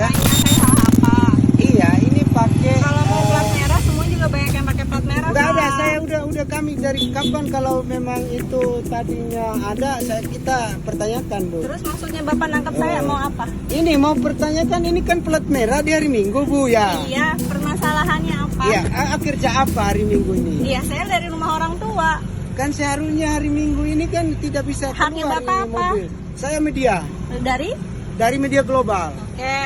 Makanya saya salah apa? Iya, ini pakai. Kalau mau plat merah, semua juga banyak yang pakai plat merah. Enggak ada, Pak. saya udah kami dari kapan kalau memang itu tadinya ada, kita pertanyakan, Bu. Terus maksudnya Bapak nangkep saya mau apa? Ini mau pertanyakan, ini kan plat merah di hari Minggu, Bu, ya? Iya, permasalahannya apa? Iya, kerja apa hari Minggu ini? Iya, saya dari rumah orang tua. Kan seharusnya hari Minggu ini kan tidak bisa Haknya keluar Bapak ini apa? mobil. Saya media, Dari media global.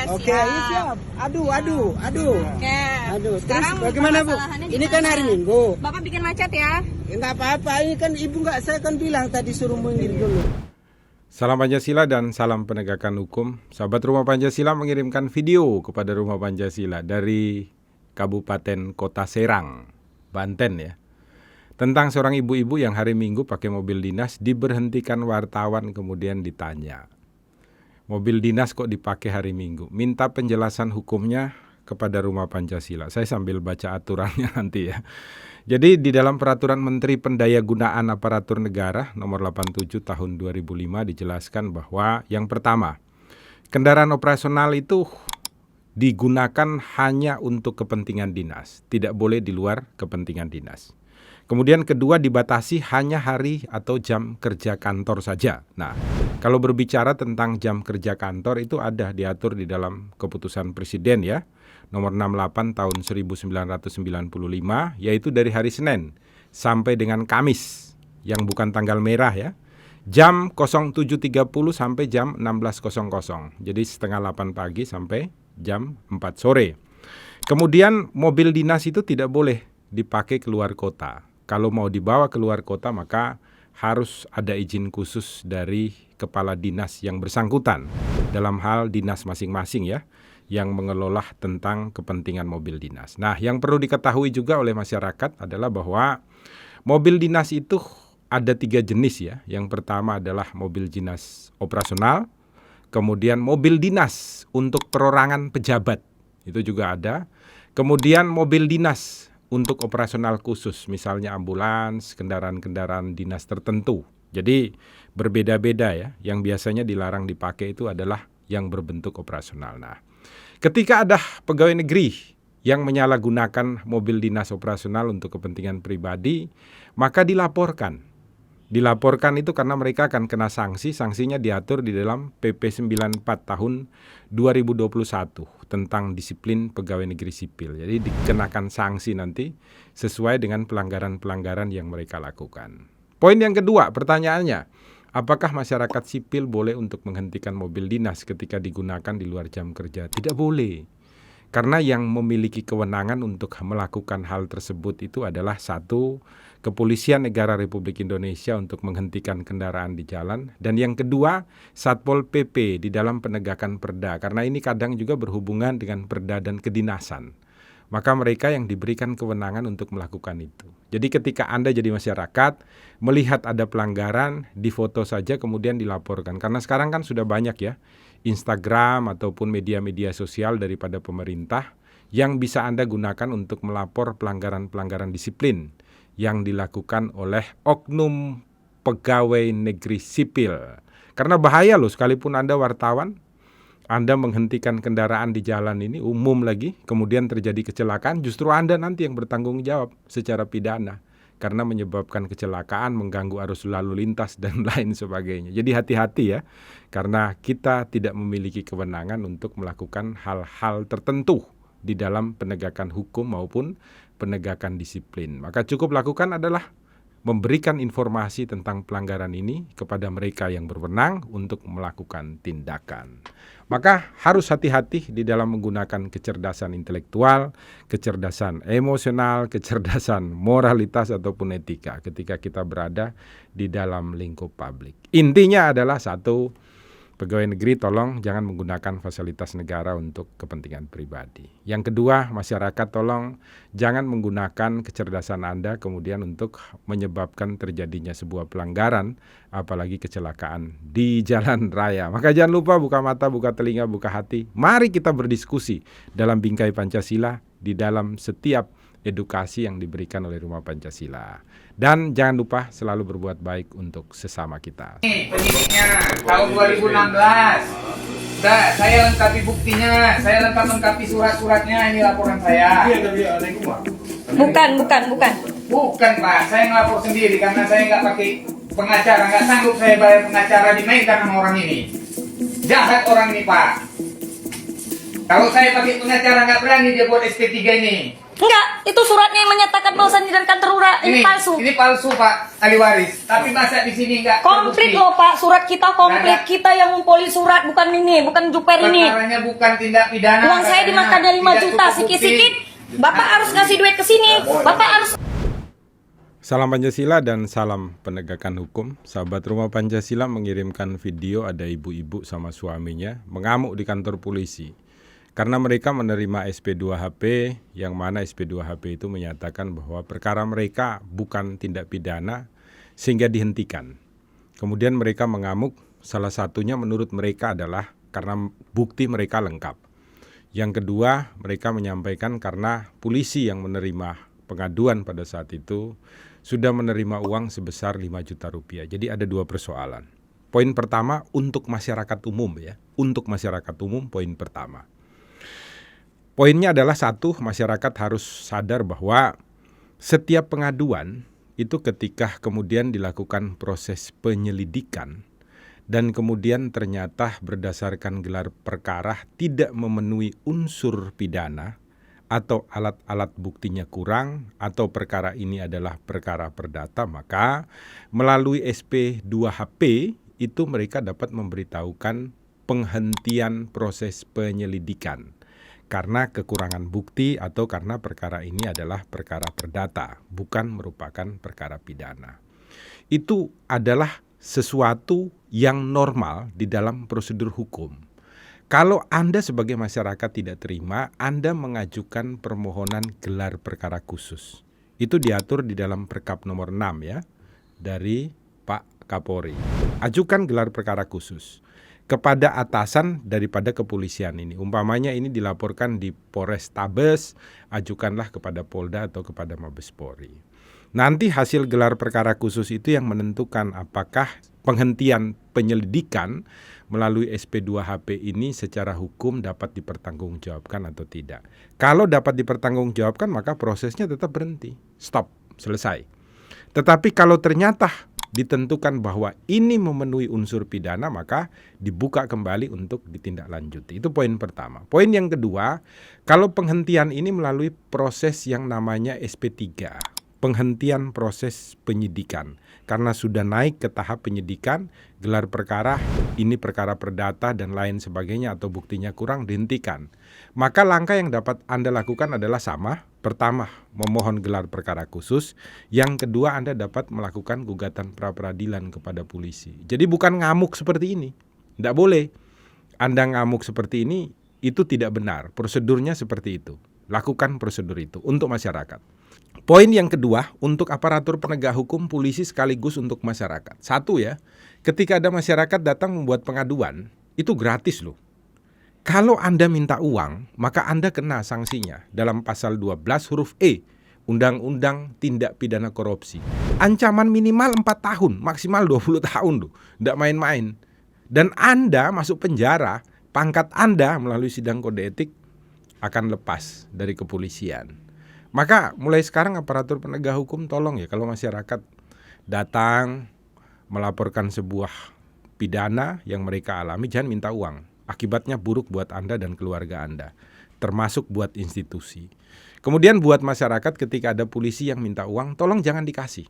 Oke, Ini siap. Aduh. Oke. Terus Sekarang bagaimana, Bu? permasalahannya Ini kan gimana? hari Minggu. Bapak bikin macet ya? Enggak apa-apa, ini kan Ibu saya kan bilang tadi suruh minggir dulu. Salam Pancasila dan salam penegakan hukum. Sahabat Rumah Pancasila mengirimkan video kepada Rumah Pancasila dari Kabupaten Kota Serang, Banten ya. Tentang seorang ibu-ibu yang hari Minggu pakai mobil dinas diberhentikan wartawan kemudian ditanya. Mobil dinas kok dipakai hari Minggu? Minta penjelasan hukumnya kepada Rumah Pancasila. Saya sambil baca aturannya nanti ya. Jadi di dalam Peraturan Menteri Pendayagunaan Aparatur Negara nomor 87 tahun 2005 dijelaskan bahwa yang pertama, kendaraan operasional itu digunakan hanya untuk kepentingan dinas, tidak boleh di luar kepentingan dinas. Kemudian kedua, dibatasi hanya hari atau jam kerja kantor saja. Nah, kalau berbicara tentang jam kerja kantor itu ada diatur di dalam keputusan Presiden ya, nomor 68 tahun 1995, yaitu dari hari Senin sampai dengan Kamis, yang bukan tanggal merah ya, jam 07.30 sampai jam 16.00. Jadi setengah 8 pagi sampai jam 4 sore. Kemudian mobil dinas itu tidak boleh dipakai keluar kota. Kalau mau dibawa keluar kota maka harus ada izin khusus dari kepala dinas yang bersangkutan dalam hal dinas masing-masing ya, yang mengelola tentang kepentingan mobil dinas. Nah, yang perlu diketahui juga oleh masyarakat adalah bahwa mobil dinas itu ada 3 jenis ya. Yang pertama adalah mobil dinas operasional, kemudian mobil dinas untuk perorangan pejabat, itu juga ada. Kemudian mobil dinas untuk operasional khusus, misalnya ambulans, kendaraan-kendaraan dinas tertentu. Jadi berbeda-beda ya, yang biasanya dilarang dipakai itu adalah yang berbentuk operasional. Nah, ketika ada pegawai negeri yang menyalahgunakan mobil dinas operasional untuk kepentingan pribadi, maka dilaporkan. Dilaporkan itu karena mereka akan kena sanksi. Sanksinya diatur di dalam PP 94 tahun 2021 tentang disiplin pegawai negeri sipil. Jadi dikenakan sanksi nanti sesuai dengan pelanggaran-pelanggaran yang mereka lakukan. Poin yang kedua, pertanyaannya, apakah masyarakat sipil boleh untuk menghentikan mobil dinas ketika digunakan di luar jam kerja? Tidak boleh. Karena yang memiliki kewenangan untuk melakukan hal tersebut itu adalah satu, Kepolisian Negara Republik Indonesia untuk menghentikan kendaraan di jalan. Dan yang kedua, Satpol PP di dalam penegakan perda. Karena ini kadang juga berhubungan dengan perda dan kedinasan. Maka mereka yang diberikan kewenangan untuk melakukan itu. Jadi ketika Anda jadi masyarakat, melihat ada pelanggaran, difoto saja kemudian dilaporkan. Karena sekarang kan sudah banyak ya, Instagram ataupun media-media sosial daripada pemerintah yang bisa Anda gunakan untuk melapor pelanggaran-pelanggaran disiplin yang dilakukan oleh oknum pegawai negeri sipil. Karena bahaya loh, sekalipun Anda wartawan, Anda menghentikan kendaraan di jalan ini umum lagi, kemudian terjadi kecelakaan, justru Anda nanti yang bertanggung jawab secara pidana. Karena menyebabkan kecelakaan, mengganggu arus lalu lintas, dan lain sebagainya. Jadi hati-hati ya, karena kita tidak memiliki kewenangan untuk melakukan hal-hal tertentu di dalam penegakan hukum maupun penegakan disiplin. Maka cukup lakukan adalah memberikan informasi tentang pelanggaran ini kepada mereka yang berwenang untuk melakukan tindakan. Maka harus hati-hati di dalam menggunakan kecerdasan intelektual, kecerdasan emosional, kecerdasan moralitas ataupun etika ketika kita berada di dalam lingkup publik. Intinya adalah satu, pegawai negeri tolong jangan menggunakan fasilitas negara untuk kepentingan pribadi. Yang kedua, masyarakat tolong jangan menggunakan kecerdasan Anda kemudian untuk menyebabkan terjadinya sebuah pelanggaran, apalagi kecelakaan di jalan raya. Maka jangan lupa buka mata, buka telinga, buka hati. Mari kita berdiskusi dalam Bingkai Pancasila di dalam setiap edukasi yang diberikan oleh Rumah Pancasila. Dan jangan lupa selalu berbuat baik untuk sesama kita. Penyidiknya tahun 2016 Udah, saya lengkapi buktinya, saya lengkapi surat-suratnya, ini laporan saya. Bukan. Bukan Pak, saya ngelapor sendiri karena saya nggak pakai pengacara, nggak sanggup saya bayar pengacara, dimainkan sama orang ini. Jahat orang ini Pak. Kalau saya pakai pengacara nggak berani dia buat SP3 ini. Enggak, itu suratnya yang menyatakan bahwasannya dari kantor lurah ini palsu. Ini palsu Pak, ahli waris. Tapi masa di sini nggak Komplit terbukti? loh Pak, surat kita komplit. Kita yang ngumpulin surat, bukan ini, bukan Juper ini. Perkaranya bukan tindak pidana. Uang saya katanya. dimakannya 5 Tidak juta, cukup sikit-sikit. bukti. Bapak harus ngasih duit ke sini. Bapak harus. Salam Pancasila dan salam penegakan hukum. Sahabat Rumah Pancasila mengirimkan video ada ibu-ibu sama suaminya mengamuk di kantor polisi. Karena mereka menerima SP2HP yang mana SP2HP itu menyatakan bahwa perkara mereka bukan tindak pidana sehingga dihentikan. Kemudian mereka mengamuk, salah satunya menurut mereka adalah karena bukti mereka lengkap. Yang kedua, mereka menyampaikan karena polisi yang menerima pengaduan pada saat itu sudah menerima uang sebesar 5 juta rupiah. Jadi ada dua persoalan. Poin pertama untuk masyarakat umum ya. Untuk masyarakat umum poin pertama. Poinnya adalah satu, masyarakat harus sadar bahwa setiap pengaduan itu ketika kemudian dilakukan proses penyelidikan dan kemudian ternyata berdasarkan gelar perkara tidak memenuhi unsur pidana atau alat-alat buktinya kurang atau perkara ini adalah perkara perdata, maka melalui SP2HP itu mereka dapat memberitahukan penghentian proses penyelidikan. Karena kekurangan bukti atau karena perkara ini adalah perkara perdata, bukan merupakan perkara pidana. Itu adalah sesuatu yang normal di dalam prosedur hukum. Kalau Anda sebagai masyarakat tidak terima, Anda mengajukan permohonan gelar perkara khusus. Itu diatur di dalam Perkap nomor 6 ya, dari Pak Kapolri. Ajukan gelar perkara khusus kepada atasan daripada kepolisian ini. Umpamanya ini dilaporkan di Polrestabes, ajukanlah kepada Polda atau kepada Mabes Polri. Nanti hasil gelar perkara khusus itu yang menentukan apakah penghentian penyelidikan melalui SP2HP ini secara hukum dapat dipertanggungjawabkan atau tidak. Kalau dapat dipertanggungjawabkan maka prosesnya tetap berhenti, stop, selesai. Tetapi kalau ternyata ditentukan bahwa ini memenuhi unsur pidana, maka dibuka kembali untuk ditindaklanjuti. Itu poin pertama. Poin yang kedua, kalau penghentian ini melalui proses yang namanya SP3, penghentian proses penyidikan. Karena sudah naik ke tahap penyidikan, gelar perkara, ini perkara perdata dan lain sebagainya atau buktinya kurang, dihentikan. Maka langkah yang dapat Anda lakukan adalah sama. Pertama, memohon gelar perkara khusus. Yang kedua, Anda dapat melakukan gugatan pra-peradilan kepada polisi. Jadi bukan ngamuk seperti ini. Tidak boleh. Anda ngamuk seperti ini, itu tidak benar. Prosedurnya seperti itu. Lakukan prosedur itu untuk masyarakat. Poin yang kedua, untuk aparatur penegak hukum, polisi sekaligus untuk masyarakat. Satu ya, ketika ada masyarakat datang membuat pengaduan, itu gratis loh. Kalau Anda minta uang, maka Anda kena sanksinya dalam pasal 12 huruf E, Undang-Undang Tindak Pidana Korupsi. Ancaman minimal 4 tahun, maksimal 20 tahun loh, tidak main-main. Dan Anda masuk penjara, pangkat Anda melalui sidang kode etik akan lepas dari kepolisian. Maka mulai sekarang aparatur penegak hukum tolong ya kalau masyarakat datang melaporkan sebuah pidana yang mereka alami, jangan minta uang. Akibatnya buruk buat Anda dan keluarga Anda, termasuk buat institusi. Kemudian buat masyarakat ketika ada polisi yang minta uang, tolong jangan dikasih.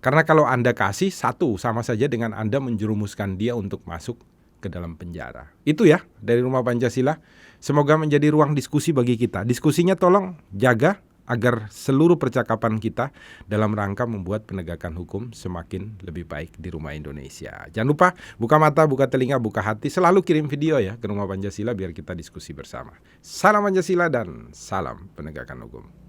Karena kalau Anda kasih, satu sama saja dengan Anda menjerumuskan dia untuk masuk ke dalam penjara. Itu ya dari Rumah Pancasila. Semoga menjadi ruang diskusi bagi kita. Diskusinya tolong jaga agar seluruh percakapan kita dalam rangka membuat penegakan hukum semakin lebih baik di Rumah Indonesia. Jangan lupa buka mata, buka telinga, buka hati. Selalu kirim video ya ke Rumah Pancasila biar kita diskusi bersama. Salam Pancasila dan salam penegakan hukum.